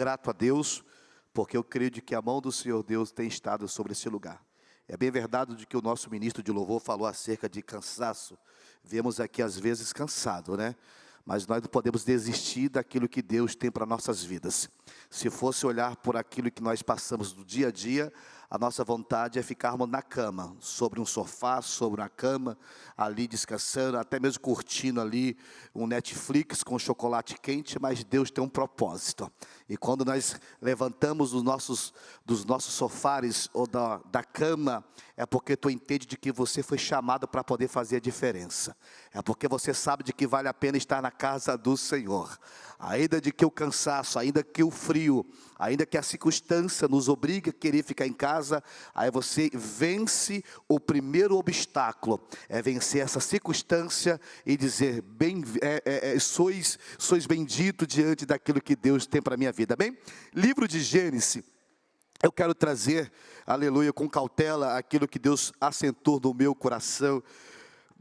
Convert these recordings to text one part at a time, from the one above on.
grato a Deus, porque eu creio de que a mão do Senhor Deus tem estado sobre esse lugar. É bem verdade de que o nosso ministro de louvor falou acerca de cansaço. Vemos aqui às vezes cansado, né? Mas nós não podemos desistir daquilo que Deus tem para nossas vidas. Se fosse olhar por aquilo que nós passamos do dia a dia, a nossa vontade é ficarmos na cama, sobre um sofá, sobre uma cama, ali descansando, até mesmo curtindo ali um Netflix com chocolate quente, mas Deus tem um propósito. E quando nós levantamos dos nossos sofás ou da cama, é porque tu entende de que você foi chamado para poder fazer a diferença. É porque você sabe de que vale a pena estar na casa do Senhor. Ainda de que o cansaço, ainda que o frio, ainda que a circunstância nos obrigue a querer ficar em casa, aí você vence o primeiro obstáculo, é vencer essa circunstância e dizer, sois bendito diante daquilo que Deus tem para a minha vida, bem? Livro de Gênesis, eu quero trazer, aleluia, com cautela, aquilo que Deus assentou no meu coração,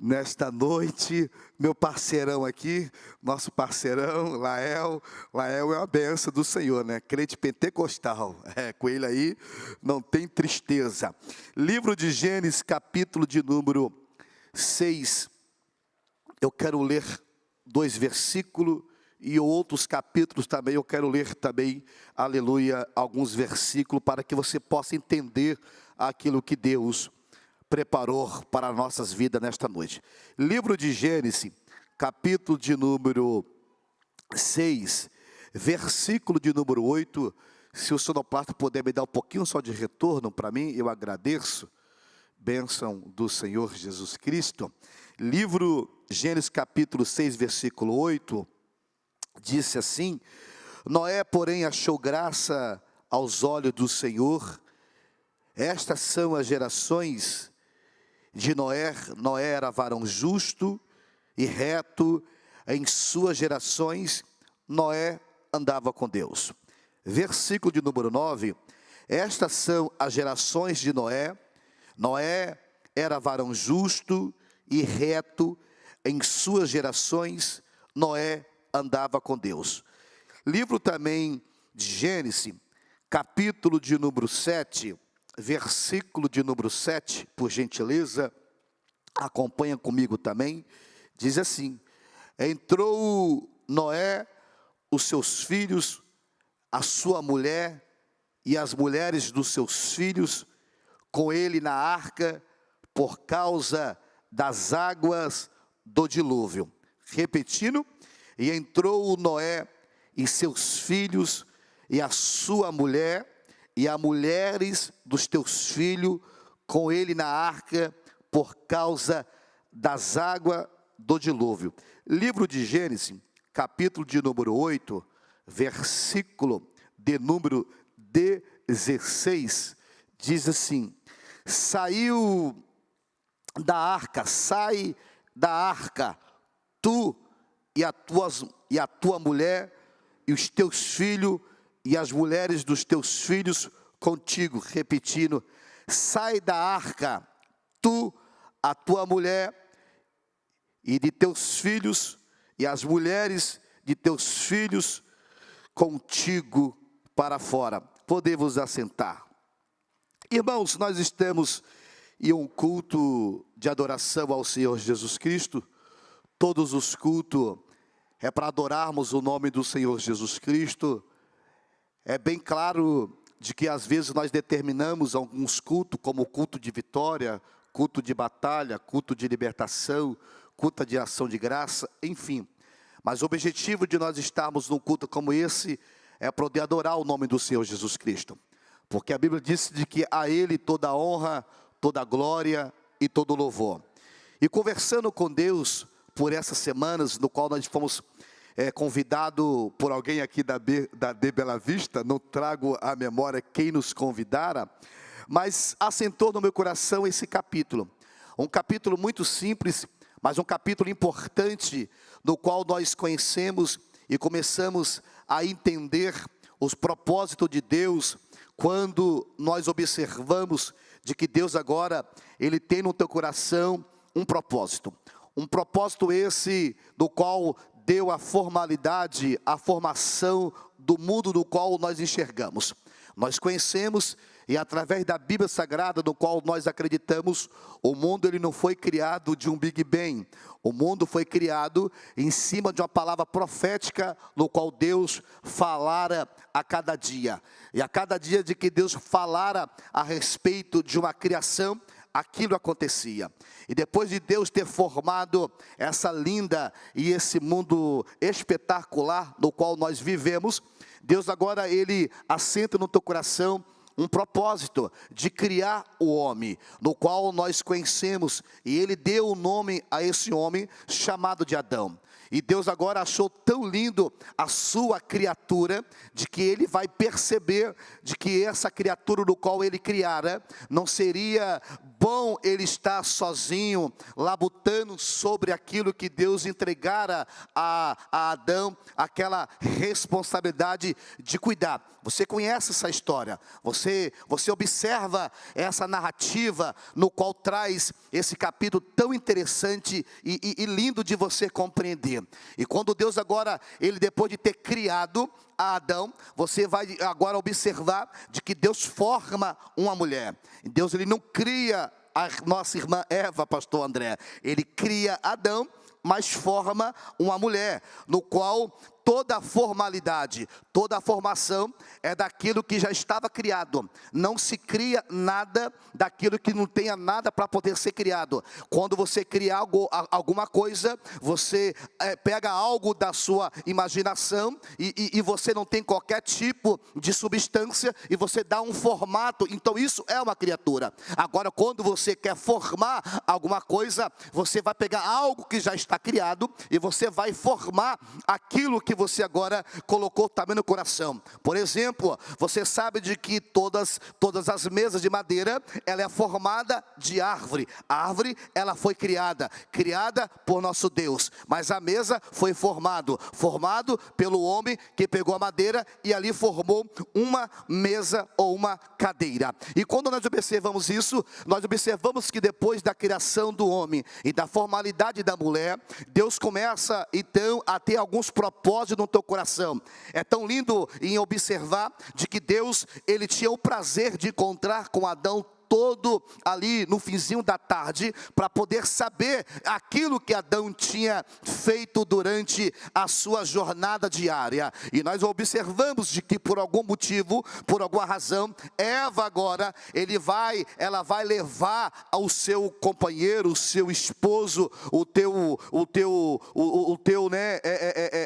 nesta noite, meu parceirão aqui, nosso parceirão, Lael é uma benção do Senhor, né? Crente pentecostal, com ele aí não tem tristeza. Livro de Gênesis, capítulo de número 6, eu quero ler 2 versículos, e outros capítulos também, eu quero ler também, aleluia, alguns versículos, para que você possa entender aquilo que Deus preparou para nossas vidas nesta noite. Livro de Gênesis, capítulo de número 6, versículo de número 8, se o sonoplasta puder me dar um pouquinho só de retorno para mim, eu agradeço, bênção do Senhor Jesus Cristo. Livro Gênesis capítulo 6, versículo 8, disse assim: Noé, porém, achou graça aos olhos do Senhor. Estas são as gerações de Noé. Noé era varão justo e reto, em suas gerações Noé andava com Deus. Versículo de número 9, estas são as gerações de Noé. Noé era varão justo e reto, em suas gerações Noé andava com Deus. Livro também de Gênesis, capítulo de número 7, versículo de número 7, por gentileza, acompanha comigo também, diz assim: entrou Noé, os seus filhos, a sua mulher e as mulheres dos seus filhos, com ele na arca, por causa das águas do dilúvio. Repetindo, e entrou Noé e seus filhos e a sua mulher, e as mulheres dos teus filhos, com ele na arca, por causa das águas do dilúvio. Livro de Gênesis, capítulo de número 8, versículo de número 16, diz assim: saiu da arca, sai da arca, tu e a tua mulher, e os teus filhos, e as mulheres dos teus filhos contigo. Repetindo, sai da arca, tu, a tua mulher, e de teus filhos, e as mulheres de teus filhos contigo para fora. Podemos assentar. Irmãos, nós estamos em um culto de adoração ao Senhor Jesus Cristo. Todos os cultos é para adorarmos o nome do Senhor Jesus Cristo. É bem claro de que às vezes nós determinamos alguns cultos, como culto de vitória, culto de batalha, culto de libertação, culto de ação de graça, enfim. Mas o objetivo de nós estarmos num culto como esse é poder adorar o nome do Senhor Jesus Cristo. Porque a Bíblia diz de que a Ele toda a honra, toda a glória e todo o louvor. E conversando com Deus por essas semanas, no qual nós fomos convidado por alguém aqui da De Bela Vista, não trago à memória quem nos convidara, mas assentou no meu coração esse capítulo. Um capítulo muito simples, mas um capítulo importante, no qual nós conhecemos e começamos a entender os propósitos de Deus, quando nós observamos de que Deus agora, Ele tem no teu coração um propósito esse do qual deu a formalidade, a formação do mundo no qual nós enxergamos. Nós conhecemos, e através da Bíblia Sagrada, no qual nós acreditamos, o mundo ele não foi criado de um Big Bang. O mundo foi criado em cima de uma palavra profética, no qual Deus falara a cada dia. E a cada dia de que Deus falara a respeito de uma criação, aquilo acontecia. E depois de Deus ter formado essa linda e esse mundo espetacular no qual nós vivemos, Deus agora ele assenta no teu coração um propósito de criar o homem, no qual nós conhecemos, e ele deu o nome a esse homem chamado de Adão. E Deus agora achou tão lindo a sua criatura, de que ele vai perceber de que essa criatura no qual ele criara, não seria bom ele estar sozinho, labutando sobre aquilo que Deus entregara a Adão, aquela responsabilidade de cuidar. Você conhece essa história, você observa essa narrativa, no qual traz esse capítulo tão interessante e lindo de você compreender. E quando Deus agora, ele depois de ter criado a Adão, você vai agora observar de que Deus forma uma mulher. Deus ele não cria a nossa irmã Eva, pastor André, ele cria Adão, mas forma uma mulher, no qual toda a formalidade, toda a formação é daquilo que já estava criado. Não se cria nada daquilo que não tenha nada para poder ser criado. Quando você cria alguma coisa, você pega algo da sua imaginação e você não tem qualquer tipo de substância e você dá um formato. Então isso é uma criatura. Agora, quando você quer formar alguma coisa, você vai pegar algo que já está criado e você vai formar aquilo que você agora colocou também no coração. Por exemplo, você sabe de que todas as mesas de madeira, ela é formada de árvore. A árvore, ela foi criada por nosso Deus. Mas a mesa foi formado pelo homem que pegou a madeira e ali formou uma mesa ou uma cadeira. E quando nós observamos isso, nós observamos que depois da criação do homem e da formalidade da mulher, Deus começa então a ter alguns propósitos no teu coração. É tão lindo em observar de que Deus, ele tinha o prazer de encontrar com Adão todo ali no finzinho da tarde, para poder saber aquilo que Adão tinha feito durante a sua jornada diária. E nós observamos de que por algum motivo, por alguma razão, Eva agora, ela vai levar ao seu companheiro, o seu esposo, o teu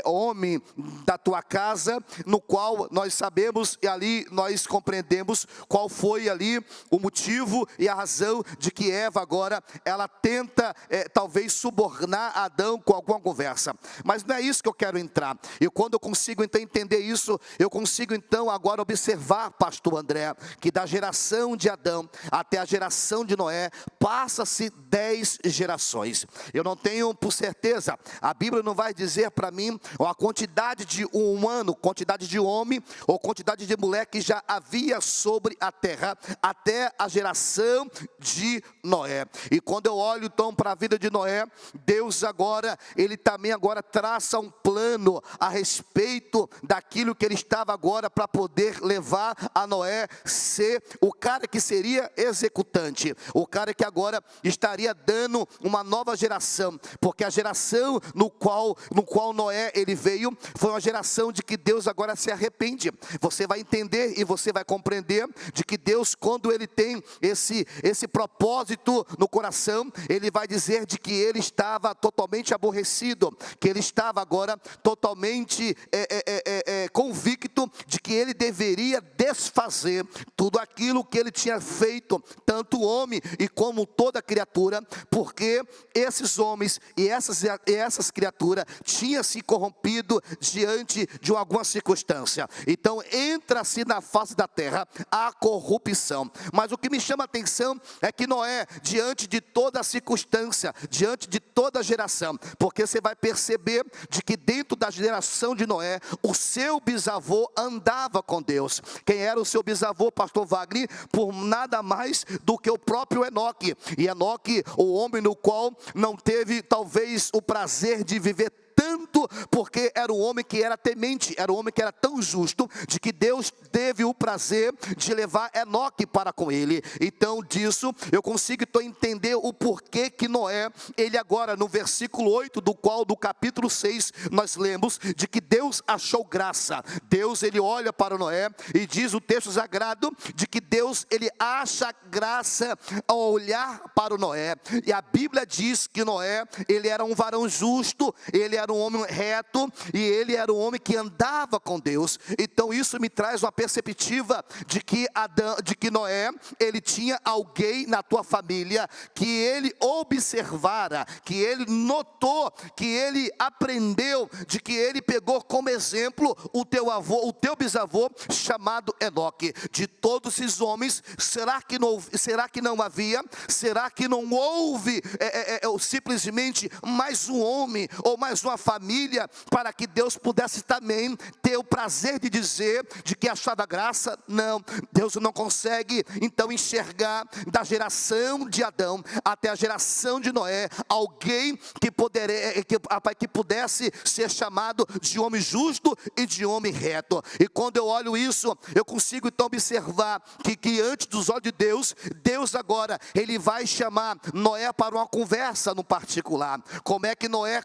homem da tua casa, no qual nós sabemos e ali nós compreendemos qual foi ali o motivo e a razão de que Eva agora, ela tenta talvez subornar Adão com alguma conversa. Mas não é isso que eu quero entrar. E quando eu consigo então entender isso, eu consigo então agora observar, pastor André, que da geração de Adão até a geração de Noé, passa-se 10 gerações. Eu não tenho por certeza, a Bíblia não vai dizer para mim a quantidade de um humano, quantidade de homem ou quantidade de mulher que já havia sobre a terra até a geração de Noé. E quando eu olho então para a vida de Noé, Deus agora, ele também agora traça um plano a respeito daquilo que ele estava agora para poder levar a Noé ser o cara que seria executante, o cara que agora estaria dando uma nova geração, porque a geração no qual Noé ele veio, foi uma geração de que Deus agora se arrepende. Você vai entender e você vai compreender de que Deus, quando ele tem esse propósito no coração, ele vai dizer de que ele estava totalmente aborrecido, que ele estava agora totalmente convicto de que ele deveria desfazer tudo aquilo que ele tinha feito, tanto o homem e como toda criatura, porque esses homens e essas criaturas tinham se corrompido diante de alguma circunstância. Então entra-se na face da terra a corrupção. Mas o que me chama a atenção é que Noé, diante de toda a circunstância, diante de toda a geração, porque você vai perceber de que dentro da geração de Noé, o seu bisavô andava com Deus. Quem era o seu bisavô, pastor Wagner? Por nada mais do que o próprio Enoque. E Enoque, o homem no qual não teve talvez o prazer de viver tanto justo, porque era um homem que era temente, era um homem que era tão justo, de que Deus teve o prazer de levar Enoque para com ele. Então disso eu consigo então entender o porquê que Noé, ele agora no versículo 8 do capítulo 6, nós lemos de que Deus achou graça. Deus, ele olha para Noé e diz o texto sagrado de que Deus, ele acha graça ao olhar para o Noé. E a Bíblia diz que Noé, ele era um varão justo, ele era um homem reto e ele era um homem que andava com Deus. Então isso me traz uma perspectiva de que Noé, ele tinha alguém na tua família que ele observara, que ele notou, que ele aprendeu, de que ele pegou como exemplo o teu avô, o teu bisavô chamado Enoque. De todos esses homens, será que não havia? Será que não houve simplesmente mais um homem ou mais uma família para que Deus pudesse também ter o prazer de dizer de que achava graça? Não, Deus não consegue então enxergar da geração de Adão até a geração de Noé alguém que pudesse ser chamado de homem justo e de homem reto. E quando eu olho isso, eu consigo então observar que antes dos olhos de Deus, Deus agora, ele vai chamar Noé para uma conversa no particular. Como é que Noé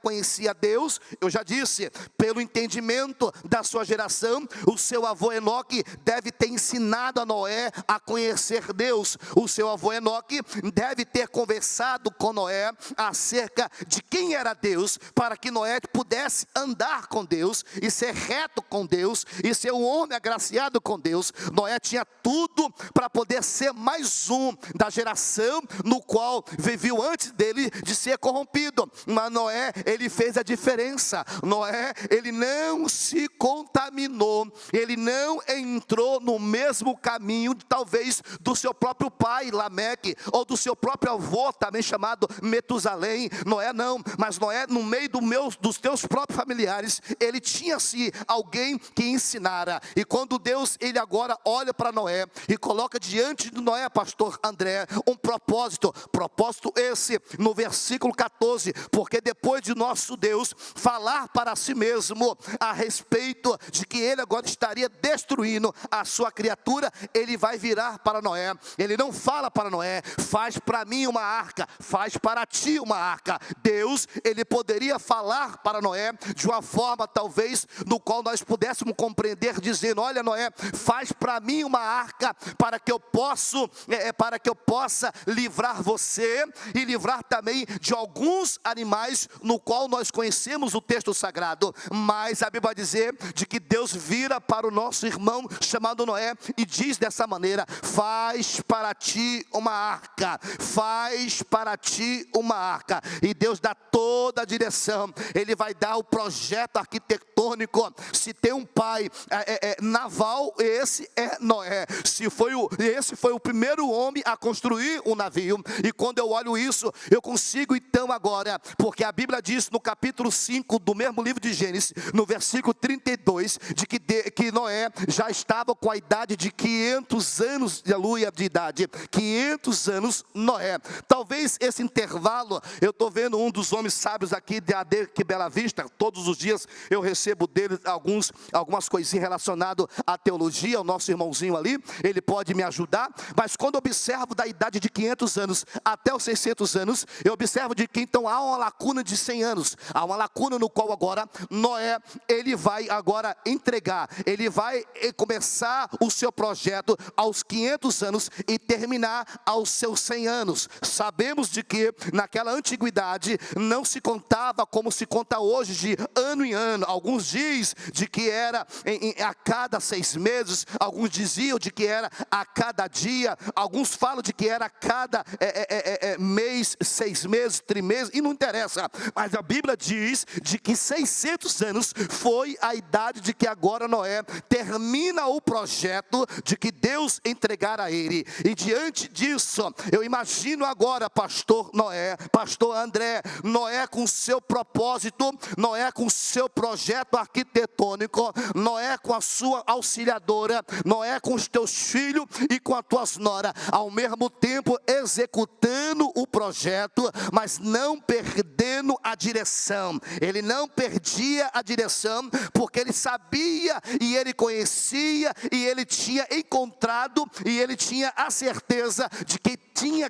conhecia Deus? Eu já disse, pelo entendimento da sua geração, o seu avô Enoque deve ter ensinado a Noé a conhecer Deus. O seu avô Enoque deve ter conversado com Noé acerca de quem era Deus, para que Noé pudesse andar com Deus e ser reto com Deus e ser um homem agraciado com Deus. Noé tinha tudo para poder ser mais um da geração no qual viveu antes dele de ser corrompido. Mas Noé, ele fez a diferença. Noé, ele não se contaminou, ele não entrou no mesmo caminho talvez do seu próprio pai Lameque, ou do seu próprio avô também chamado Metusalém. Noé não, mas Noé no meio dos teus próprios familiares, ele tinha-se alguém que ensinara. E quando Deus, ele agora olha para Noé e coloca diante de Noé, pastor André, um propósito esse no versículo 14, porque depois de nosso Deus falar para si mesmo a respeito de que ele agora estaria destruindo a sua criatura, ele vai virar para Noé. Ele não fala para Noé, faz para mim uma arca, faz para ti uma arca. Deus, ele poderia falar para Noé de uma forma talvez no qual nós pudéssemos compreender, dizendo: olha Noé, faz para mim uma arca para que eu possa livrar você e livrar também de alguns animais no qual nós conhecemos o texto sagrado. Mas a Bíblia vai dizer de que Deus vira para o nosso irmão chamado Noé e diz dessa maneira: faz para ti uma arca, faz para ti uma arca. E Deus dá toda a direção, ele vai dar o projeto arquitetônico. Se tem um pai naval, esse é Noé. Esse foi o primeiro homem a construir um navio. E quando eu olho isso, eu consigo então agora, porque a Bíblia diz no capítulo 5 do mesmo livro de Gênesis, no versículo 32, que Noé já estava com a idade de 500 anos, aleluia, de idade. 500 anos Noé. Talvez esse intervalo, eu estou vendo um dos homens sábios aqui de AD que Bela Vista, todos os dias eu recebo dele algumas coisinhas relacionadas à teologia, o nosso irmãozinho ali, ele pode me ajudar. Mas quando eu observo da idade de 500 anos até os 600 anos, eu observo de que então há uma lacuna de 100 anos, há uma lacuna no qual agora Noé, ele vai agora entregar, ele vai começar o seu projeto aos 500 anos e terminar aos seus 100 anos. Sabemos de que naquela antiguidade não se contava como se conta hoje, de ano em ano. Alguns dizem de que era a cada 6 meses, alguns diziam de que era a cada dia, alguns falam de que era a cada mês, 6 meses, trimestre, e não interessa. Mas a Bíblia diz de que 600 anos foi a idade de que agora Noé termina o projeto de que Deus entregar a ele. E diante disso, eu imagino agora pastor Noé, pastor André, Noé com seu propósito, Noé com seu projeto arquitetônico, Noé com a sua auxiliadora, Noé com os teus filho e com a tua nora, ao mesmo tempo executando o projeto, mas não perdendo a direção. Ele não perdia a direção, porque ele sabia e ele conhecia e ele tinha encontrado e ele tinha a certeza de que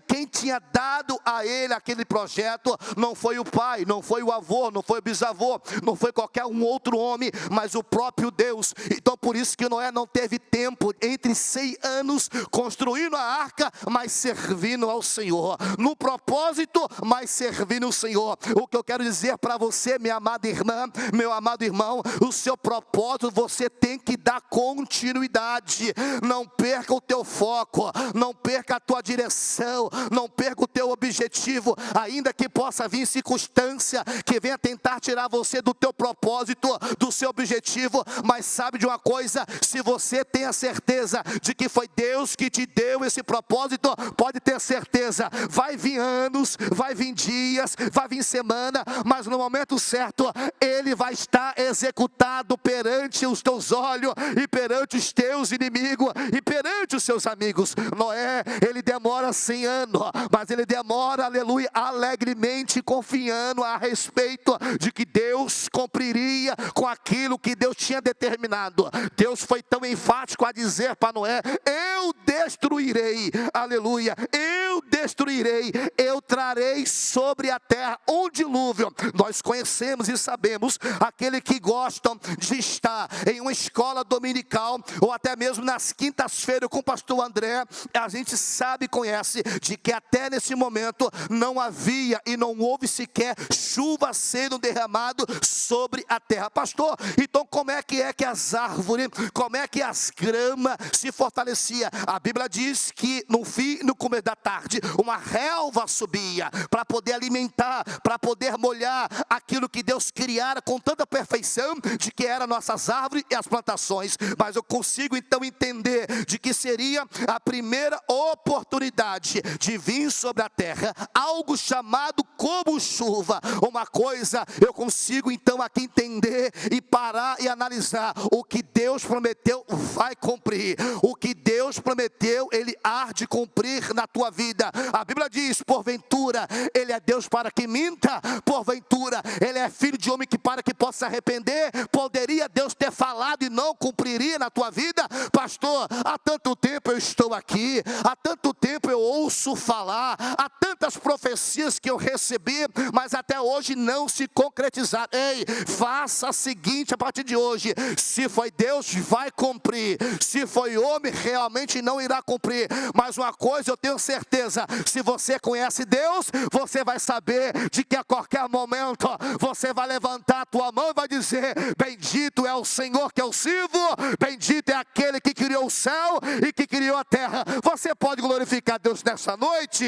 quem tinha dado a ele aquele projeto não foi o pai, não foi o avô, não foi o bisavô, não foi qualquer um outro homem, mas o próprio Deus. Então por isso que Noé não teve tempo entre 100 anos construindo a arca, mas servindo ao Senhor, no propósito, mas servindo ao Senhor. O que eu quero dizer para você, minha amada irmã, meu amado irmão, o seu propósito você tem que dar continuidade. Não perca o teu foco, não perca a tua direção, não perca o teu objetivo, ainda que possa vir circunstância que venha tentar tirar você do teu propósito, do seu objetivo, mas sabe de uma coisa, se você tem a certeza de que foi Deus que te deu esse propósito, pode ter certeza, vai vir anos, vai vir dias, vai vir semana, mas no momento certo, ele vai estar executado perante os teus olhos, e perante os teus inimigos, e perante os seus amigos. Noé, ele demora 100 anos, mas ele demora, aleluia, alegremente confiando a respeito de que Deus cumpriria com aquilo que Deus tinha determinado. Deus foi tão enfático a dizer para Noé: eu destruirei, aleluia, eu destruirei, eu trarei sobre a terra um dilúvio. Nós conhecemos e sabemos, aquele que gostam de estar em uma escola dominical, ou até mesmo nas quintas-feiras com o pastor André, a gente sabe e conhece de que até nesse momento não havia e não houve sequer chuva sendo derramado sobre a terra. Pastor, então como é que as árvores, como é que as gramas se fortaleciam? A Bíblia diz que no fim e no começo da tarde, uma relva subia para poder alimentar, para poder molhar aquilo que Deus criara com tanta perfeição, de que eram nossas árvores e as plantações. Mas eu consigo então entender de que seria a primeira oportunidade de vir sobre a terra algo chamado como chuva. Uma coisa eu consigo então aqui entender e parar e analisar: o que Deus prometeu vai cumprir, o que Deus prometeu ele há de cumprir na tua vida. A Bíblia diz: porventura ele é Deus para que minta? Porventura ele é filho de homem que para que possa se arrepender? Poderia Deus ter falado e não cumpriria na tua vida? Pastor, há tanto tempo eu estou aqui, há tanto tempo eu ouço falar, há tantas profecias que eu recebi, mas até hoje não se concretizaram. Ei, faça a seguinte a partir de hoje: se foi Deus, vai cumprir; se foi homem, realmente não irá cumprir. Mas uma coisa eu tenho certeza: se você conhece Deus, você vai saber de que a qualquer momento você vai levantar a tua mão e vai dizer: bendito é o Senhor que eu sirvo, bendito é aquele que criou o céu e que criou a terra. Você pode glorificar Deus nessa noite?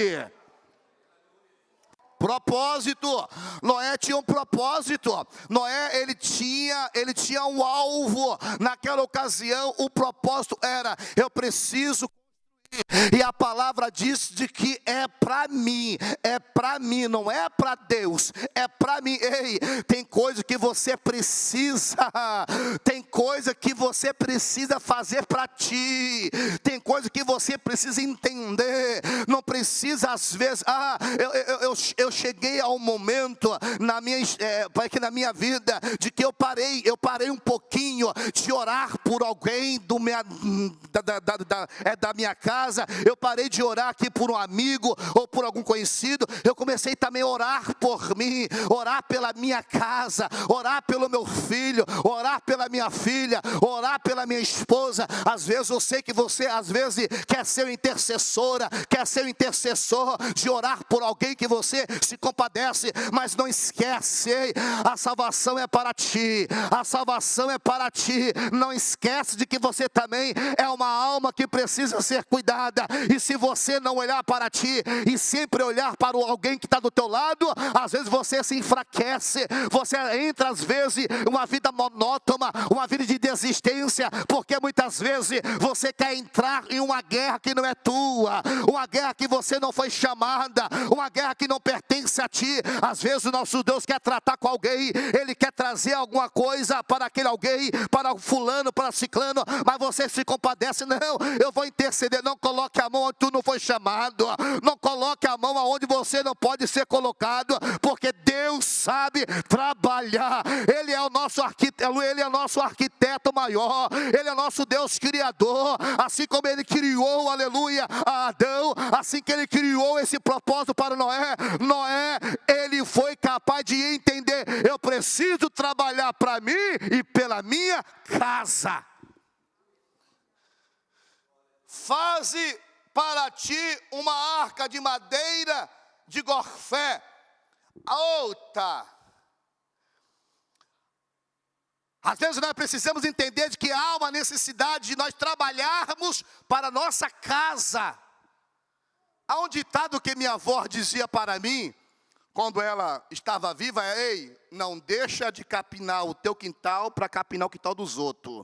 Propósito. Noé tinha um propósito. Noé, ele tinha um alvo. Naquela ocasião, o propósito era: eu preciso. E a palavra diz de que é para mim, não é para Deus, é para mim. Ei, tem coisa que você precisa, tem coisa que você precisa fazer para ti, tem coisa que você precisa entender. Não precisa às vezes, eu cheguei a um momento na minha vida de que eu parei um pouquinho de orar por alguém da minha casa. Eu parei de orar aqui por um amigo ou por algum conhecido. Eu comecei também a orar por mim, orar pela minha casa, orar pelo meu filho, orar pela minha filha, orar pela minha esposa. Às vezes eu sei que você às vezes quer ser uma intercessora, quer ser um intercessor de orar por alguém que você se compadece, mas não esquece, a salvação é para ti, a salvação é para ti. Não esquece de que você também é uma alma que precisa ser cuidada. cuidada. E se você não olhar para ti e sempre olhar para alguém que está do teu lado, às vezes você se enfraquece, você entra às vezes uma vida monótona, uma vida de desistência, porque muitas vezes você quer entrar em uma guerra que não é tua, uma guerra que você não foi chamada, uma guerra que não pertence a ti. Às vezes o nosso Deus quer tratar com alguém, Ele quer trazer alguma coisa para aquele alguém, para o fulano, para o ciclano, mas você se compadece. Não, eu vou interceder. Não coloque a mão onde tu não foi chamado, não coloque a mão aonde você não pode ser colocado, porque Deus sabe trabalhar. Ele é o nosso arquiteto, Ele é o nosso arquiteto maior, Ele é o nosso Deus criador. Assim como Ele criou, aleluia, a Adão, assim que Ele criou esse propósito para Noé, Ele foi capaz de entender: eu preciso trabalhar para mim e pela minha casa. Faze para ti uma arca de madeira de gorfé alta. Às vezes nós precisamos entender de que há uma necessidade de nós trabalharmos para a nossa casa. Há um ditado que minha avó dizia para mim, quando ela estava viva: ei, não deixa de capinar o teu quintal para capinar o quintal dos outros.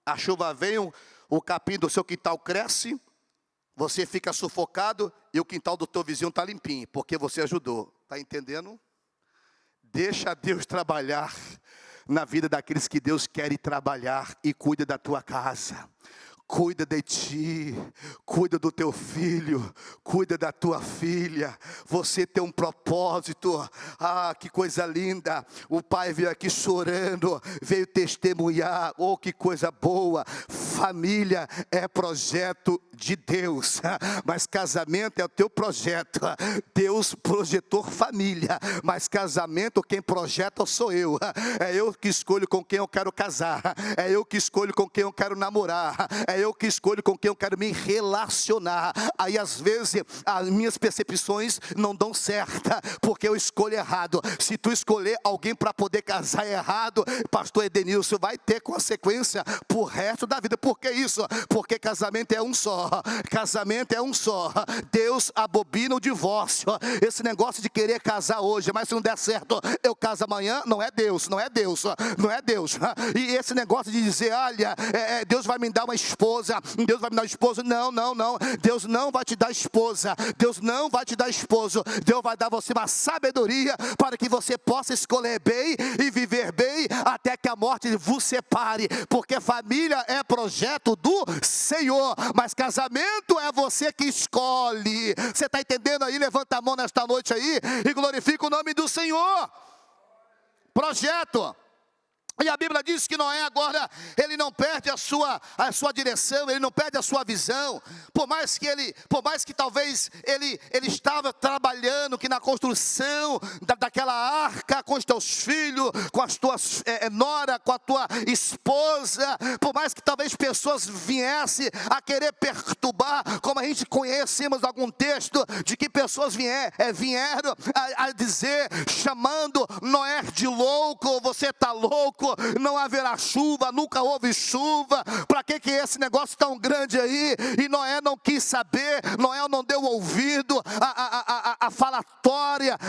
A chuva vem, o capim do seu quintal cresce, você fica sufocado e o quintal do teu vizinho está limpinho, porque você ajudou. Está entendendo? Deixa Deus trabalhar na vida daqueles que Deus quer trabalhar, e cuida da tua casa. Cuida de ti, cuida do teu filho, cuida da tua filha. Você tem um propósito. Ah, que coisa linda. O pai veio aqui chorando, veio testemunhar. Oh, que coisa boa. Família é projeto de Deus, mas casamento é o teu projeto. Deus projetou família, mas casamento quem projeta sou eu. É eu que escolho com quem eu quero casar, é eu que escolho com quem eu quero namorar, é eu que escolho com quem eu quero me relacionar. Aí às vezes as minhas percepções não dão certa, porque eu escolho errado. Se tu escolher alguém para poder casar errado, pastor Edenilson, vai ter consequência pro resto da vida. Por que isso? Porque casamento é um só. Casamento é um só. Deus abobina o divórcio. Esse negócio de querer casar hoje, mas se não der certo, eu caso amanhã, não é Deus, não é Deus, não é Deus. E esse negócio de dizer, olha, Deus vai me dar uma esposa, Deus vai me dar uma esposa, não. Deus não vai te dar esposa, Deus não vai te dar esposo. Deus vai dar você uma sabedoria para que você possa escolher bem e viver bem até que a morte vos separe, porque família é projeto do Senhor, mas casamento é você que escolhe. Você está entendendo aí? Levanta a mão nesta noite aí e glorifica o nome do Senhor. Projeto. E a Bíblia diz que Noé agora, ele não perde a sua direção, ele não perde a sua visão. Por mais que talvez ele estava trabalhando que na construção daquela arca, com os teus filhos, com as tuas nora, com a tua esposa, por mais que talvez pessoas viessem a querer perturbar, como a gente conhecemos algum texto, de que pessoas vieram a dizer, chamando Noé de louco: você está louco, não haverá chuva, nunca houve chuva, para que esse negócio tão grande aí? E Noé não quis saber, Noé não deu ouvido a falatória,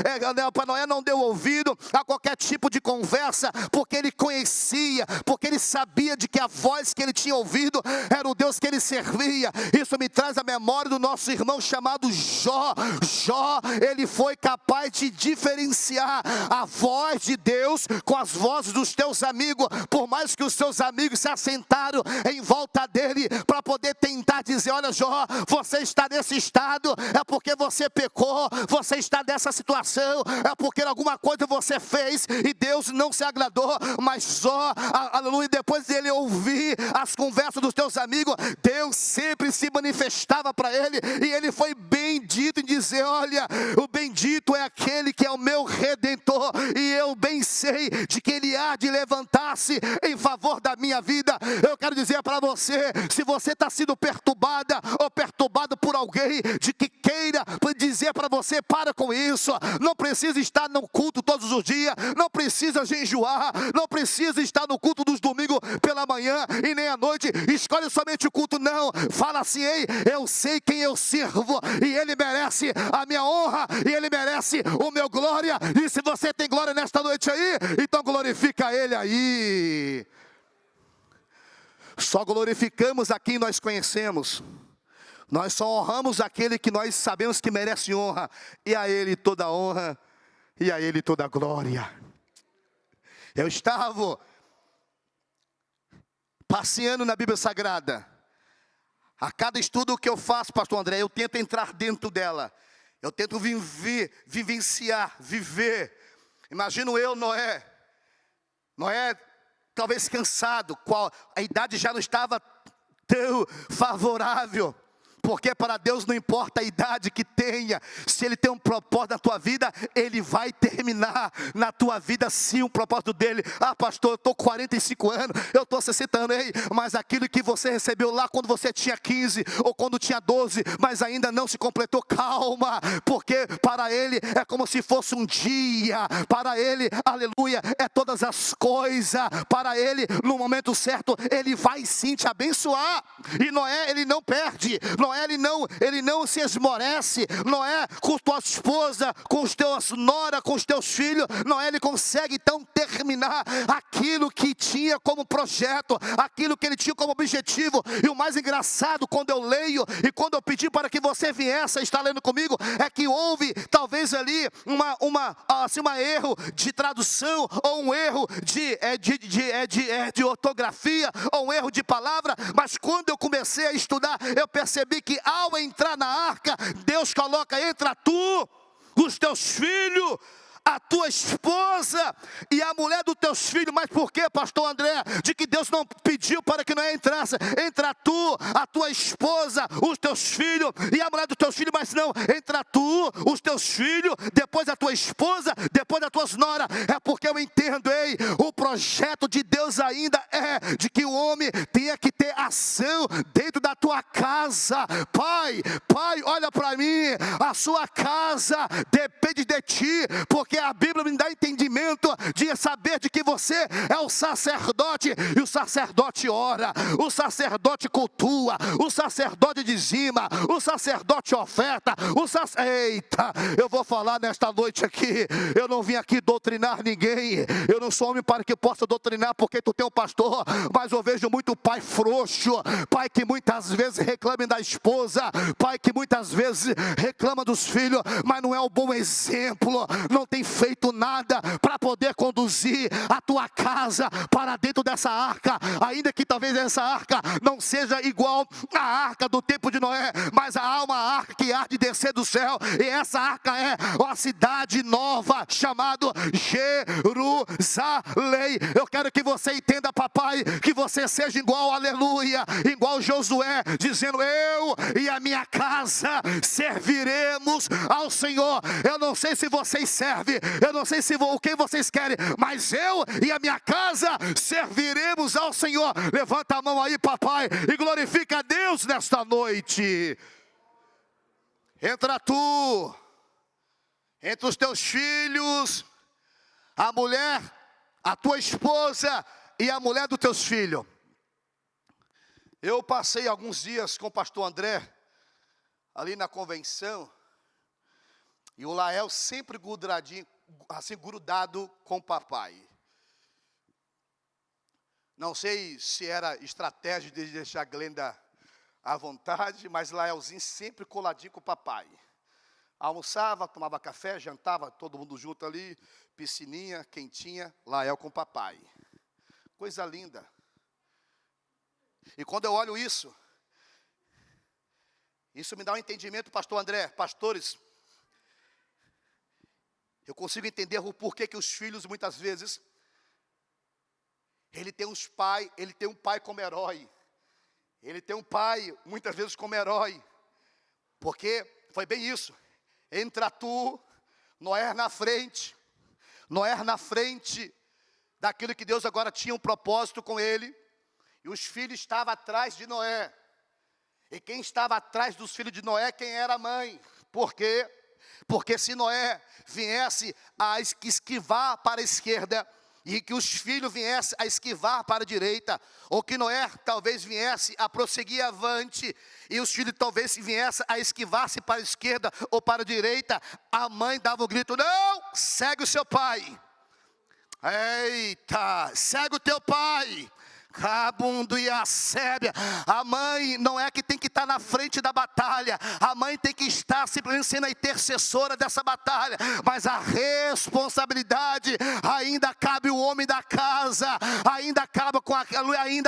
Noé não deu ouvido a qualquer tipo de conversa, porque ele conhecia, porque ele sabia de que a voz que ele tinha ouvido era o Deus que ele servia. Isso me traz a memória do nosso irmão chamado Jó. Jó, ele foi capaz de diferenciar a voz de Deus com as vozes dos teus amigos, por mais que os seus amigos se assentaram em volta dele para poder tentar dizer: olha, Jó, você está nesse estado, é porque você pecou, você está nessa situação, é porque alguma coisa você fez e Deus não se agradou. Mas Jó, aleluia, depois dele ouvir as conversas dos teus amigos, Deus sempre se manifestava para ele, e ele foi bendito em dizer: olha, o bendito é aquele que é o meu Redentor, e eu bem sei de que Ele há de levantar-se em favor da minha vida. Eu quero dizer para você, se você está sendo perturbada ou perturbado por alguém de que queira dizer para você, para com isso, não precisa estar no culto todos os dias, não precisa jejuar, não precisa estar no culto dos domingos pela manhã e nem à noite, escolhe somente o culto, não, fala assim: ei, eu sei quem eu sirvo, e Ele merece a minha honra, e Ele merece o meu glória, e se você tem glória nesta noite aí, então glorifica Ele aí. Só glorificamos a quem nós conhecemos, nós só honramos aquele que nós sabemos que merece honra, e a Ele toda honra, e a Ele toda glória. Eu estava passeando na Bíblia Sagrada. A cada estudo que eu faço, pastor André, eu tento entrar dentro dela. Eu tento vivenciar, viver. Imagino eu, Noé. Noé, talvez cansado, a idade já não estava tão favorável. Porque para Deus não importa a idade que tenha, se Ele tem um propósito na tua vida, Ele vai terminar na tua vida sim o propósito dEle. Ah, pastor, eu estou com 45 anos, eu estou 60 anos, ei, mas aquilo que você recebeu lá quando você tinha 15, ou quando tinha 12, mas ainda não se completou, calma, porque para Ele é como se fosse um dia, para Ele, aleluia, é todas as coisas, para Ele, no momento certo, Ele vai sim te abençoar. E Noé, ele não perde, Noé, ele não se esmorece. Noé, com tua esposa, com os teus nora, com os teus filhos, Noé, ele consegue então terminar aquilo que tinha como projeto, aquilo que ele tinha como objetivo. E o mais engraçado, quando eu leio e quando eu pedi para que você viesse a estar lendo comigo, é que houve talvez ali um erro de tradução, ou um erro de ortografia, ou um erro de palavra, mas quando eu comecei a estudar, eu percebi que ao entrar na arca, Deus coloca: entra tu, os teus filhos, a tua esposa e a mulher dos teus filhos. Mas por que, pastor André, de que Deus não pediu para que Noé entrasse? Entra tu, a tua esposa, os teus filhos e a mulher dos teus filhos. Mas não, entra tu, os teus filhos, depois a tua esposa, depois as tuas noras. É porque eu entendo, ei, o projeto de Deus ainda é de que o homem tenha que ter ação dentro da tua casa. Pai, olha para mim, a sua casa depende de ti, porque a Bíblia me dá entendimento de saber de que você é o sacerdote, e o sacerdote ora, o sacerdote cultua, o sacerdote dizima, o sacerdote oferta, eita, eu vou falar nesta noite aqui, eu não vim aqui doutrinar ninguém, eu não sou homem para que possa doutrinar, porque tu tem um pastor, mas eu vejo muito pai frouxo, pai que muitas vezes reclama da esposa, pai que muitas vezes reclama dos filhos, mas não é um bom exemplo, não tem feito nada para poder conduzir a tua casa para dentro dessa arca, ainda que talvez essa arca não seja igual à arca do tempo de Noé, mas há uma arca que há de descer do céu, e essa arca é uma cidade nova, chamada Jerusalém. Eu quero que você entenda, papai, que você seja igual, aleluia, igual Josué, dizendo: eu e a minha casa serviremos ao Senhor. Eu não sei se vocês servem, eu não sei o que vocês querem, mas eu e a minha casa serviremos ao Senhor. Levanta a mão aí, papai, e glorifica a Deus nesta noite. Entra tu, entre os teus filhos, a mulher, a tua esposa e a mulher dos teus filhos. Eu passei alguns dias com o pastor André ali na convenção, e o Lael sempre grudado com o papai. Não sei se era estratégia de deixar a Glenda à vontade, mas Laelzinho sempre coladinho com o papai. Almoçava, tomava café, jantava, todo mundo junto ali, piscininha, quentinha, Lael com o papai. Coisa linda. E quando eu olho isso me dá um entendimento, pastor André, pastores. Eu consigo entender o porquê que os filhos, muitas vezes, ele tem um pai como herói. Ele tem um pai, muitas vezes, como herói. Porque foi bem isso. entra tu, Noé na frente daquilo que Deus agora tinha um propósito com ele, e os filhos estavam atrás de Noé. E quem estava atrás dos filhos de Noé, quem era a mãe? Por quê? Porque se Noé viesse a esquivar para a esquerda, e que os filhos viessem a esquivar para a direita, ou que Noé talvez viesse a prosseguir avante, e os filhos talvez viessem a esquivar-se para a esquerda ou para a direita, a mãe dava o grito: não, segue o seu pai. Eita, segue o teu pai. Rabundo e a sébia. A mãe não é que tem que estar na frente da batalha, a mãe tem que estar simplesmente sendo a intercessora dessa batalha, mas a responsabilidade ainda cabe o homem da casa, ainda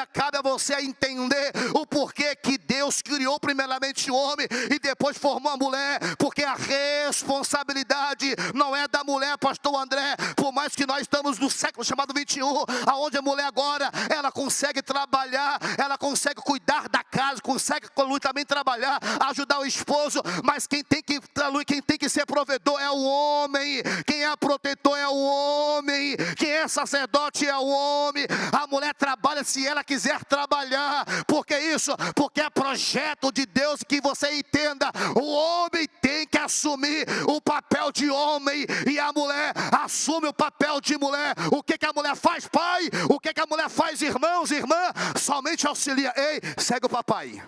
cabe a você entender o porquê que Deus criou primeiramente o homem e depois formou a mulher, porque a responsabilidade não é da mulher, pastor André, por mais que nós estamos no século chamado 21, aonde a mulher agora, ela consegue trabalhar, ela consegue cuidar da casa, consegue também trabalhar, ajudar o esposo, mas quem tem que ser provedor é o homem, quem é protetor é o homem, quem é sacerdote é o homem. A mulher trabalha se ela quiser trabalhar, porque isso? Porque é projeto de Deus, que você entenda, o homem tem que assumir o papel de homem, e a mulher assume o papel de mulher. O que a mulher faz, pai? O que a mulher faz, irmãos, irmã? Somente auxilia. Ei, segue o papai.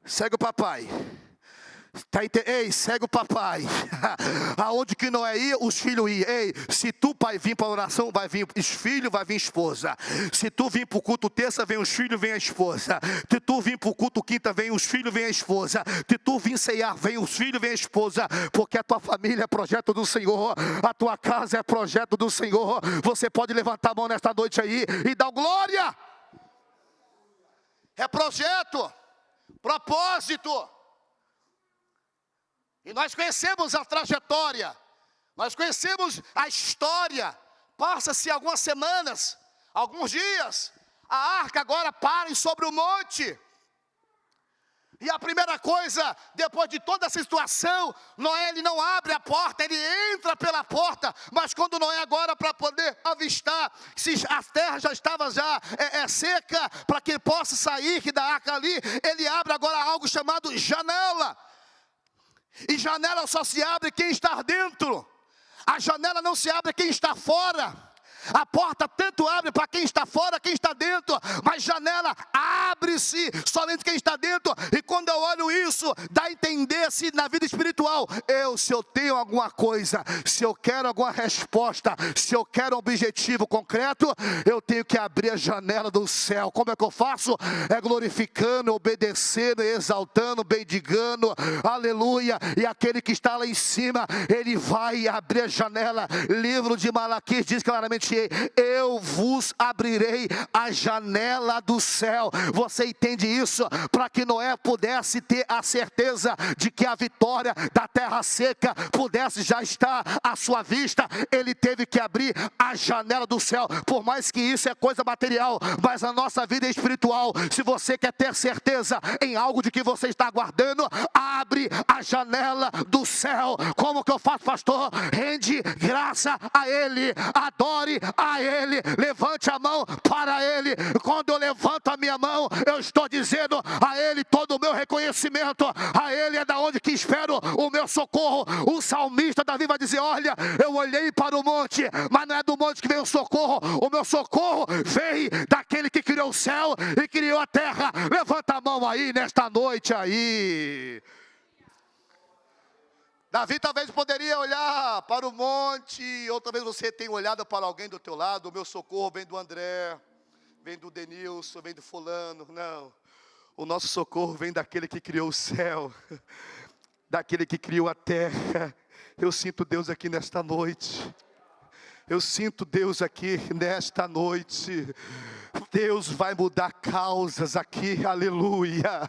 Segue o papai. Ei, segue o papai. Aonde que Noé ia, os filhos iam. Ei, se tu, pai, vir para a oração, vai vir os filhos, vai vir esposa. Se tu vir para o culto terça, vem os filhos, vem a esposa. Se tu vir para o culto quinta, vem os filhos, vem a esposa. Se tu vir ceiar, vem os filhos, vem a esposa. Porque a tua família é projeto do Senhor, a tua casa é projeto do Senhor. Você pode levantar a mão nesta noite aí e dar glória. É projeto, propósito. E nós conhecemos a trajetória, nós conhecemos a história. Passa-se algumas semanas, alguns dias, a arca agora para sobre o monte. E a primeira coisa, depois de toda essa situação, Noé, ele não abre a porta, ele entra pela porta. Mas quando Noé agora, para poder avistar, se a terra já estava seca, para que ele possa sair da arca ali, ele abre agora algo chamado janela. E janela só se abre quem está dentro, a janela não se abre quem está fora. A porta tanto abre para quem está fora, quem está dentro, mas janela abre-se somente quem está dentro. E quando eu olho isso, dá a entender se na vida espiritual, se eu tenho alguma coisa, se eu quero alguma resposta, se eu quero um objetivo concreto, eu tenho que abrir a janela do céu. Como é que eu faço? É glorificando, obedecendo, exaltando, bendigando, aleluia. E aquele que está lá em cima, ele vai abrir a janela. Livro de Malaquias diz claramente: eu vos abrirei a janela do céu. Você entende isso? Para que Noé pudesse ter a certeza de que a vitória da terra seca pudesse já estar à sua vista, ele teve que abrir a janela do céu. Por mais que isso é coisa material, mas a nossa vida é espiritual. Se você quer ter certeza em algo de que você está aguardando, abre a janela do céu. Como que eu faço, pastor? Rende graça a Ele, adore a Ele, levante a mão para Ele. Quando eu levanto a minha mão, eu estou dizendo a Ele todo o meu reconhecimento. A Ele é da onde que espero o meu socorro. O salmista Davi vai dizer: olha, eu olhei para o monte, mas não é do monte que vem o socorro. O meu socorro vem daquele que criou o céu e criou a terra. Levanta a mão aí nesta noite aí. Davi talvez poderia olhar para o monte, ou talvez você tenha olhado para alguém do teu lado. O meu socorro vem do André, vem do Denilson, vem do fulano. Não, o nosso socorro vem daquele que criou o céu, daquele que criou a terra. Eu sinto Deus aqui nesta noite. Eu sinto Deus aqui nesta noite. Deus vai mudar causas aqui, aleluia.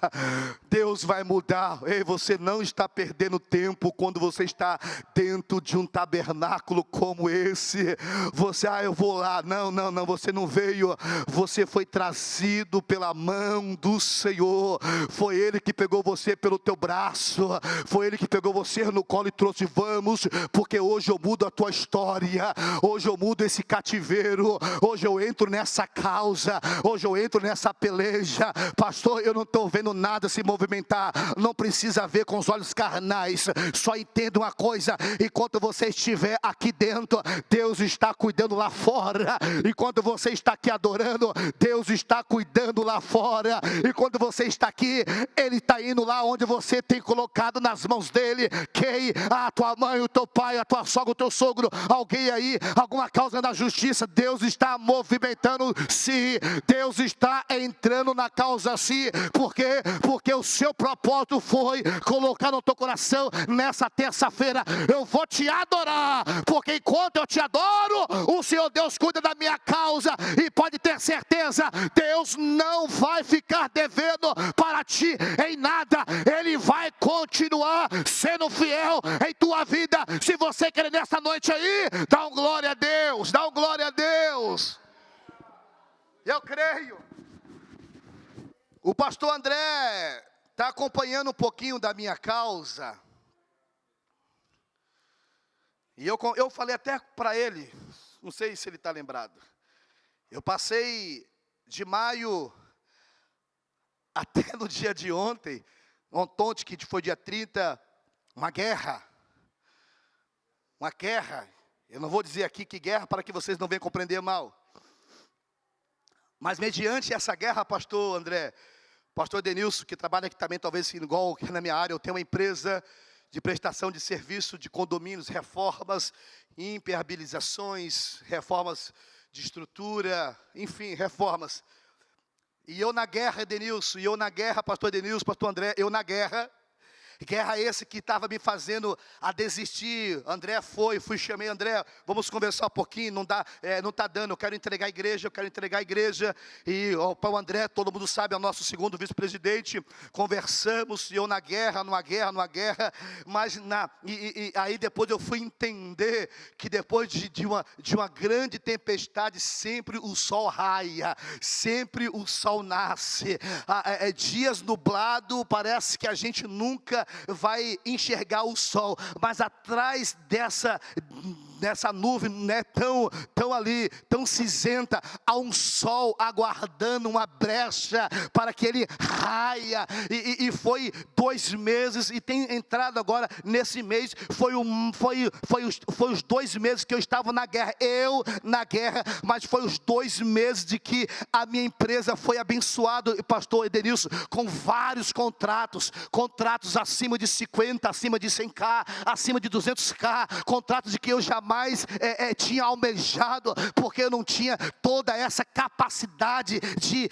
Deus vai mudar. Ei, você não está perdendo tempo quando você está dentro de um tabernáculo como esse. Você, eu vou lá. Não, você não veio. Você foi trazido pela mão do Senhor. Foi Ele que pegou você pelo teu braço. Foi Ele que pegou você no colo e trouxe, vamos, porque hoje eu mudo a tua história. Hoje eu mudo esse cativeiro. Hoje eu entro nessa causa. Hoje eu entro nessa peleja. Pastor, eu não estou vendo nada se movimentar. Não precisa ver com os olhos carnais. Só entenda uma coisa: enquanto você estiver aqui dentro, Deus está cuidando lá fora. Enquanto você está aqui adorando, Deus está cuidando lá fora. E quando você está aqui, Ele está indo lá onde você tem colocado nas mãos dEle. Quem? A tua mãe, o teu pai, a tua sogra, o teu sogro, alguém aí, alguma causa na justiça. Deus está movimentando, sim. Deus está entrando na causa, sim. Por quê? Porque o seu propósito foi colocar no teu coração nessa terça-feira: eu vou te adorar, porque enquanto eu te adoro, o Senhor Deus cuida da minha causa. E pode ter certeza, Deus não vai ficar devendo para ti em nada. Ele vai continuar sendo fiel em tua vida. Se você quer nessa noite aí, dá um glória a Deus, dá um glória a Deus. Eu creio. O pastor André está acompanhando um pouquinho da minha causa. E eu falei até para ele, não sei se ele está lembrado. Eu passei de maio até no dia de ontem, que foi dia 30, uma guerra. Uma guerra. Eu não vou dizer aqui que guerra para que vocês não venham compreender mal. Mas mediante essa guerra, pastor André, pastor Edenilson, que trabalha aqui também, talvez igual na minha área, eu tenho uma empresa de prestação de serviço de condomínios, reformas, impermeabilizações, reformas de estrutura, enfim, reformas. E eu na guerra, Edenilson, e eu na guerra, pastor Edenilson, pastor André, eu na guerra. Guerra esse que estava me fazendo a desistir. André chamei André, vamos conversar um pouquinho, não está dando, eu quero entregar a igreja, e para o André, todo mundo sabe, é o nosso segundo vice-presidente, conversamos, e eu na guerra, mas aí depois eu fui entender que depois de uma grande tempestade, sempre o sol raia, sempre o sol nasce. Dias nublados, parece que a gente nunca vai enxergar o sol, mas atrás dessa nuvem, né, tão cinzenta, há um sol aguardando uma brecha para que ele raia. E foi 2 meses, e tem entrado agora nesse mês, foi os 2 meses que eu estava na guerra, mas foi os 2 meses de que a minha empresa foi abençoada, pastor Edenilson, com vários contratos acima de 50, acima de 100k, acima de 200k, contratos de que eu jamais tinha almejado, porque eu não tinha toda essa capacidade de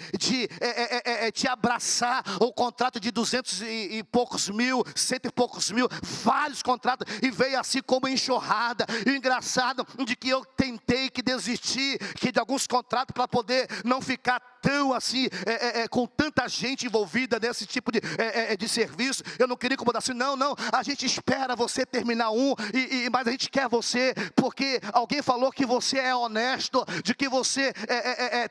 te abraçar. O contrato de 200 e poucos mil, 100 e poucos mil, vários contratos, e veio assim como enxurrada. E o engraçado de que eu tentei que desistir de alguns contratos para poder não ficar tão assim, com tanta gente envolvida nesse tipo de serviço. Eu não queria incomodar assim, não, a gente espera você terminar mas a gente quer você, porque alguém falou que você é honesto, de que você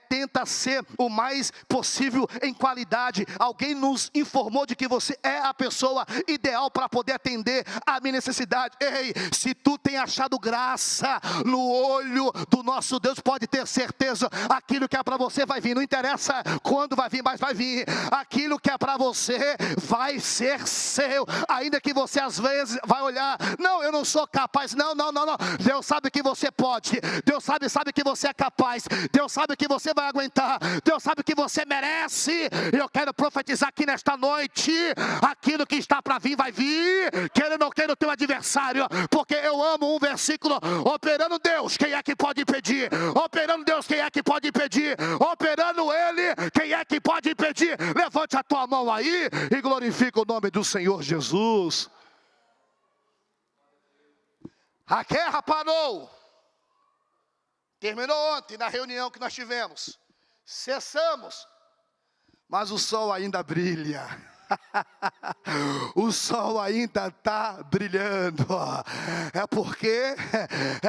tenta ser o mais possível em qualidade. Alguém nos informou de que você é a pessoa ideal para poder atender a minha necessidade. Ei, se tu tem achado graça no olho do nosso Deus, pode ter certeza, aquilo que é para você vai vir. Não interessa quando vai vir, mas vai vir. Aquilo que é para você vai ser seu, ainda que você às vezes vai olhar, não, eu não sou capaz, não, Deus sabe que você pode, Deus sabe que você é capaz, Deus sabe que você vai aguentar, Deus sabe que você merece. E eu quero profetizar aqui nesta noite, aquilo que está para vir, vai vir, queira ou não queira o teu adversário, porque eu amo um versículo: operando Deus, quem é que pode impedir? Operando Deus, quem é que pode impedir? Operando Ele, quem é que pode impedir? Levante a tua mão aí e glorifica o nome do Senhor Jesus. A guerra parou. Terminou ontem na reunião que nós tivemos. Cessamos, mas o sol ainda brilha. O sol ainda está brilhando. É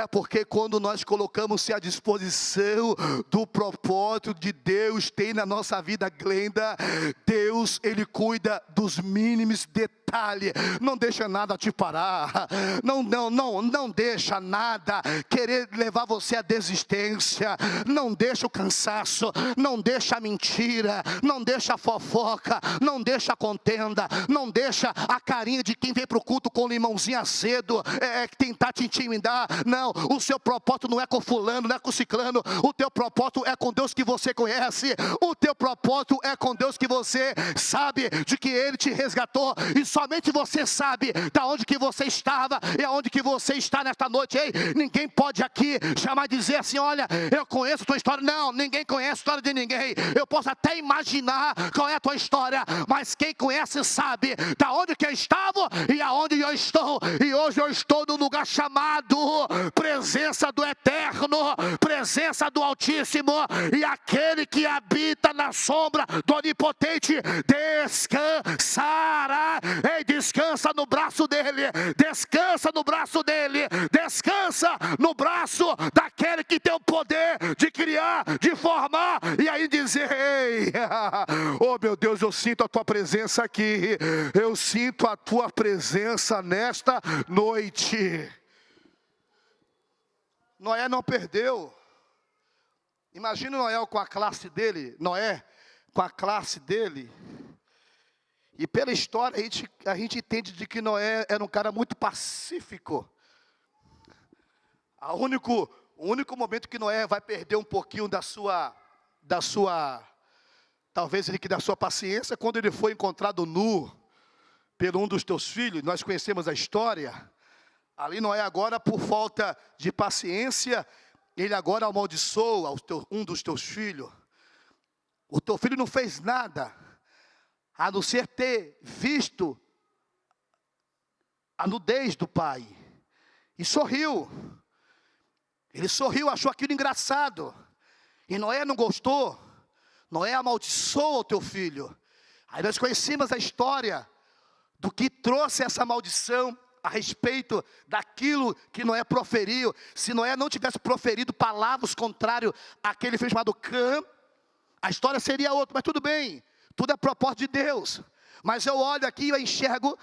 porque quando nós colocamos-se à disposição do propósito de Deus tem na nossa vida, Glenda, Deus, Ele cuida dos mínimos detalhes. Não deixa nada te parar. Não deixa nada querer levar você à desistência. Não deixa o cansaço. Não deixa a mentira. Não deixa a fofoca. Não deixa a contenda. Não deixa a carinha de quem vem para o culto com limãozinho azedo tentar te intimidar. Não, o seu propósito não é com fulano, não é com ciclano. O teu propósito é com Deus que você conhece. O teu propósito é com Deus que você sabe de que Ele te resgatou. E somente você sabe da onde que você estava e aonde que você está nesta noite. Ei, ninguém pode aqui jamais dizer assim, olha, eu conheço a tua história. Não, ninguém conhece a história de ninguém. Eu posso até imaginar qual é a tua história, mas quem conhece sabe da onde que eu estava e aonde eu estou. E hoje eu estou no lugar chamado presença do Eterno, presença do Altíssimo, e aquele que habita na sombra do Onipotente descansará. Ei, descansa no braço dele, descansa no braço dele, descansa no braço daquele que tem o poder de criar, de formar, e aí dizer, ei, oh meu Deus, eu sinto a tua presença aqui, eu sinto a tua presença nesta noite. Noé não perdeu. Imagina Noé com a classe dele, e pela história a gente entende de que Noé era um cara muito pacífico. O único momento que Noé vai perder um pouquinho da sua talvez ele que da sua paciência, quando ele foi encontrado nu pelo um dos teus filhos. Nós conhecemos a história. Ali Noé agora, por falta de paciência, ele agora amaldiçoa um dos teus filhos. O teu filho não fez nada, a não ser ter visto a nudez do pai. E sorriu. Ele sorriu, achou aquilo engraçado. E Noé não gostou. Noé amaldiçoou o teu filho. Aí nós conhecemos a história do que trouxe essa maldição a respeito daquilo que Noé proferiu. Se Noé não tivesse proferido palavras contrárias àquele filho chamado Cã, a história seria outra. Mas tudo bem, tudo é propósito de Deus. Mas eu olho aqui e eu enxergo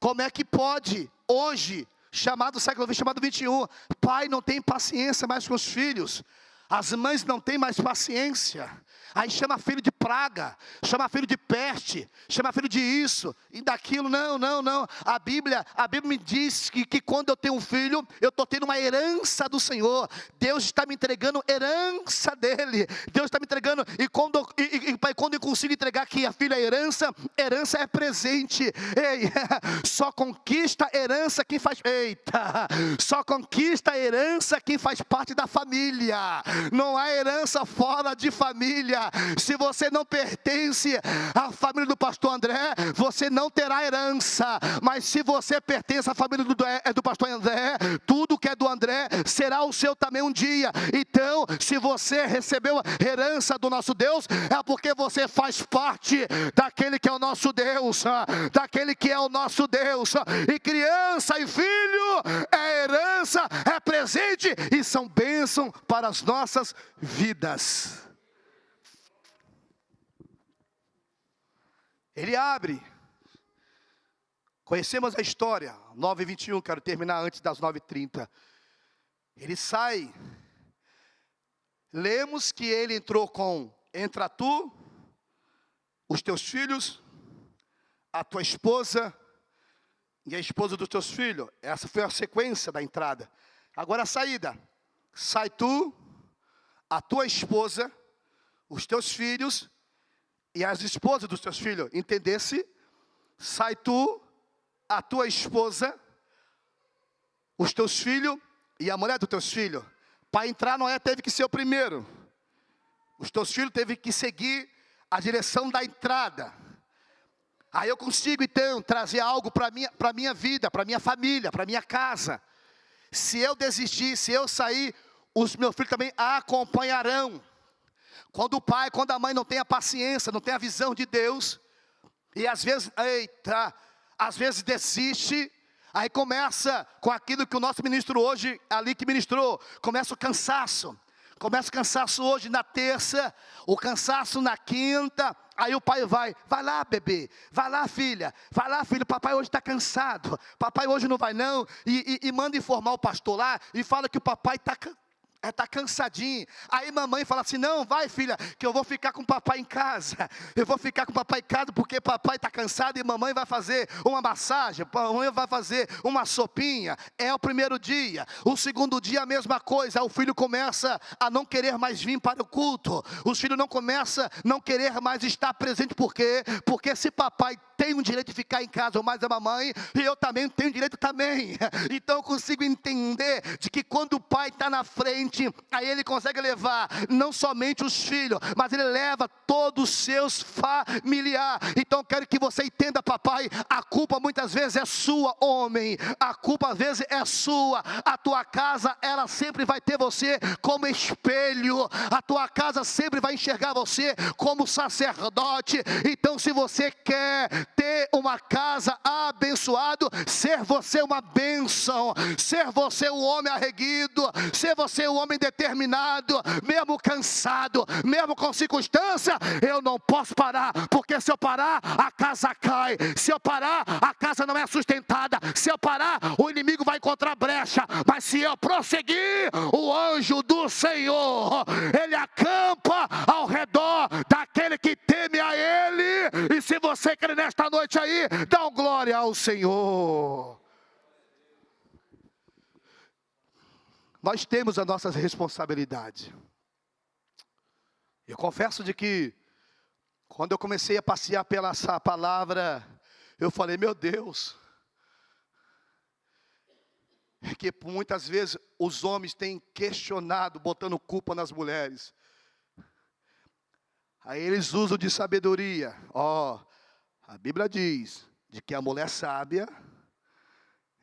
como é que pode, hoje, chamado século XX, chamado 21, pai não tem paciência mais com os filhos. As mães não têm mais paciência. Aí chama filho de praga, chama filho de peste, chama filho de isso e daquilo. Não. A Bíblia me diz que quando eu tenho um filho, eu estou tendo uma herança do Senhor. Deus está me entregando herança dele. Deus está me entregando. E quando eu consigo entregar que a filha é herança é presente. Ei, só conquista herança quem faz. Eita! Só conquista herança quem faz parte da família. Não há herança fora de família. Se você não pertence à família do pastor André, você não terá herança. Mas se você pertence à família do pastor André, tudo que é do André será o seu também um dia. Então, se você recebeu a herança do nosso Deus, é porque você faz parte daquele que é o nosso Deus, daquele que é o nosso Deus. E criança e filho é herança, é presente e são bênção para as nossas vidas. Ele abre. Conhecemos a história. 9h21, quero terminar antes das 9h30. Ele sai. Lemos que ele entrou com: entra tu, os teus filhos, a tua esposa e a esposa dos teus filhos. Essa foi a sequência da entrada. Agora a saída. Sai tu, a tua esposa, os teus filhos e as esposas dos teus filhos. Entendesse? Sai tu, a tua esposa, os teus filhos e a mulher dos teus filhos. Para entrar, Noé teve que ser o primeiro. Os teus filhos teve que seguir a direção da entrada. Aí eu consigo então trazer algo para minha vida, para minha família, para minha casa. Se eu desistir, se eu sair, os meus filhos também acompanharão. Quando o pai, quando a mãe não tem a paciência, não tem a visão de Deus, e às vezes, às vezes desiste, aí começa com aquilo que o nosso ministro hoje, ali que ministrou, começa o cansaço. Começa o cansaço hoje na terça, o cansaço na quinta, aí o pai vai lá bebê, vai lá filha, papai hoje está cansado, papai hoje não vai não, e manda informar o pastor lá, e fala que o papai está cansadinho. Aí mamãe fala assim, não, vai filha, que eu vou ficar com o papai em casa. Eu vou ficar com o papai em casa porque papai está cansado e mamãe vai fazer uma massagem, mamãe vai fazer uma sopinha. É o primeiro dia. O segundo dia a mesma coisa, o filho começa a não querer mais vir para o culto. Os filhos começam a não querer mais estar presente. Por quê? Porque se papai tem o direito de ficar em casa, ou mais a mamãe, e eu também tenho direito também. Então eu consigo entender de que quando o pai está na frente, aí ele consegue levar não somente os filhos, mas ele leva todos os seus familiares. Então eu quero que você entenda, papai, a culpa muitas vezes é sua, homem, a culpa às vezes é sua. A tua casa, ela sempre vai ter você como espelho, a tua casa sempre vai enxergar você como sacerdote. Então se você quer ter uma casa abençoada, ser você uma bênção, ser você um homem arreguido, ser você um homem determinado, mesmo cansado, mesmo com circunstância, eu não posso parar, porque se eu parar, a casa cai, se eu parar, a casa não é sustentada, se eu parar, o inimigo vai encontrar brecha, mas se eu prosseguir, o anjo do Senhor, ele acampa ao redor daquele que teme a ele. E se você quer nesta noite aí, dá glória ao Senhor. Nós temos a nossa responsabilidade. Eu confesso de que, quando eu comecei a passear pela essa palavra, eu falei, meu Deus, que muitas vezes os homens têm questionado, botando culpa nas mulheres. Aí eles usam de sabedoria. A Bíblia diz de que a mulher sábia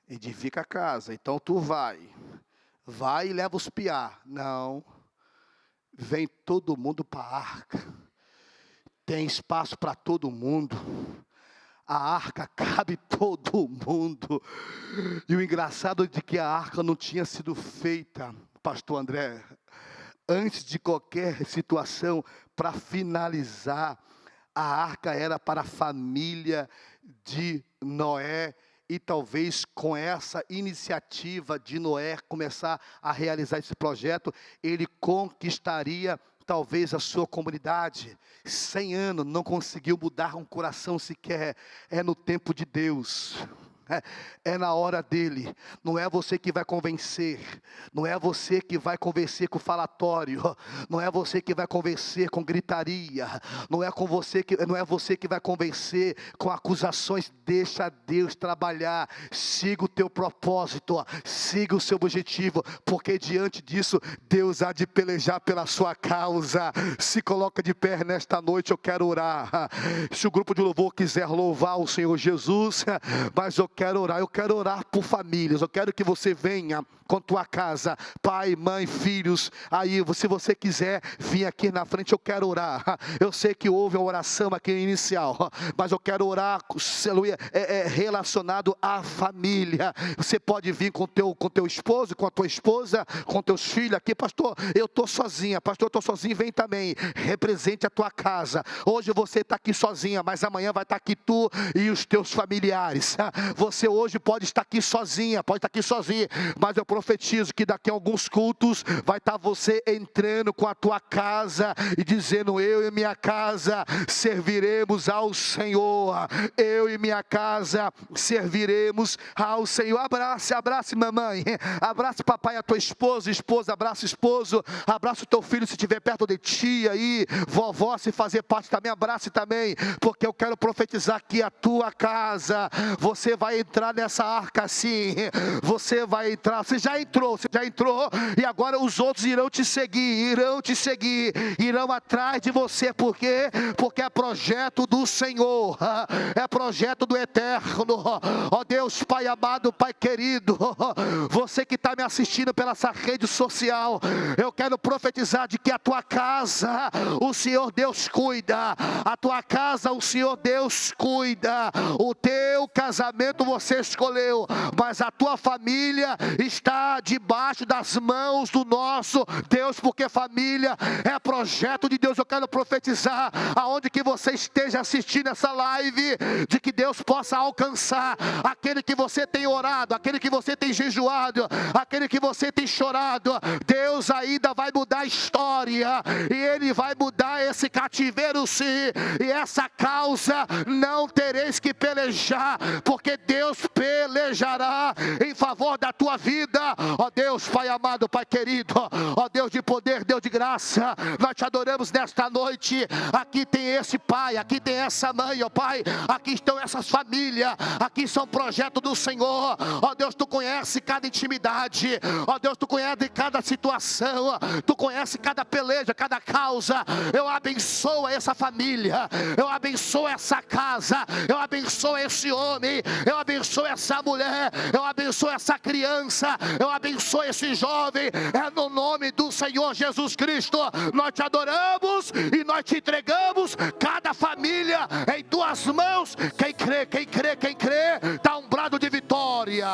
edifica a casa. Então tu vai e leva os piá. Não, vem todo mundo para a arca. Tem espaço para todo mundo. A arca cabe todo mundo. E o engraçado é de que a arca não tinha sido feita, pastor André, antes de qualquer situação, para finalizar. A arca era para a família de Noé. E talvez com essa iniciativa de Noé começar a realizar esse projeto, ele conquistaria talvez a sua comunidade. 100 anos não conseguiu mudar um coração sequer. É no tempo de Deus. É na hora dele. Não é você que vai convencer. Não é você que vai convencer com falatório. Não é você que vai convencer com gritaria. Não é você que vai convencer com acusações. Deixa Deus trabalhar. Siga o teu propósito. Siga o seu objetivo. Porque diante disso, Deus há de pelejar pela sua causa. Se coloca de pé nesta noite, eu quero orar. Se o grupo de louvor quiser louvar o Senhor Jesus, mas eu quero orar por famílias. Eu quero que você venha com tua casa, pai, mãe, filhos. Aí, se você quiser vir aqui na frente, eu quero orar. Eu sei que houve uma oração aqui inicial, mas eu quero orar, relacionado à família. Você pode vir com teu esposo, com a tua esposa, com teus filhos aqui. Pastor, eu estou sozinha. Pastor, eu estou sozinho, vem também. Represente a tua casa. Hoje você está aqui sozinha, mas amanhã vai estar aqui tu e os teus familiares. Você hoje pode estar aqui sozinha, pode estar aqui sozinho, mas eu profetizo que daqui a alguns cultos vai estar você entrando com a tua casa e dizendo, eu e minha casa serviremos ao Senhor. Eu e minha casa serviremos ao Senhor. Abrace mamãe, abrace papai, a tua esposa, abraça esposo, abraça o teu filho se estiver perto de ti aí, vovó se fazer parte também, abrace também, porque eu quero profetizar que a tua casa, você vai vai entrar nessa arca assim. Você vai entrar, você já entrou, e agora os outros irão te seguir, irão atrás de você. Por quê? Porque é projeto do Senhor, é projeto do Eterno. Ó Deus, Pai amado, Pai querido, você que está me assistindo pela essa rede social, eu quero profetizar de que a tua casa, o Senhor Deus cuida, a tua casa, o Senhor Deus cuida. O teu casamento você escolheu, mas a tua família está debaixo das mãos do nosso Deus, porque família é projeto de Deus. Eu quero profetizar, aonde que você esteja assistindo essa live, de que Deus possa alcançar aquele que você tem orado, aquele que você tem jejuado, aquele que você tem chorado. Deus ainda vai mudar a história, e Ele vai mudar esse cativeiro sim, e essa causa não tereis que pelejar, porque Deus pelejará em favor da tua vida. Ó Deus, Pai amado, Pai querido, ó Deus de poder, Deus de graça, nós te adoramos nesta noite. Aqui tem esse pai, aqui tem essa mãe, ó Pai, aqui estão essas famílias, aqui são projetos do Senhor. Ó Deus, tu conhece cada intimidade, ó Deus, tu conhece cada situação, tu conhece cada peleja, cada causa. Eu abençoo essa família, eu abençoo essa casa, eu abençoo esse homem, eu abençoo essa mulher, eu abençoo essa criança, eu abençoo esse jovem, é no nome do Senhor Jesus Cristo. Nós te adoramos e nós te entregamos cada família em tuas mãos. Quem crê, dá um brado de vitória.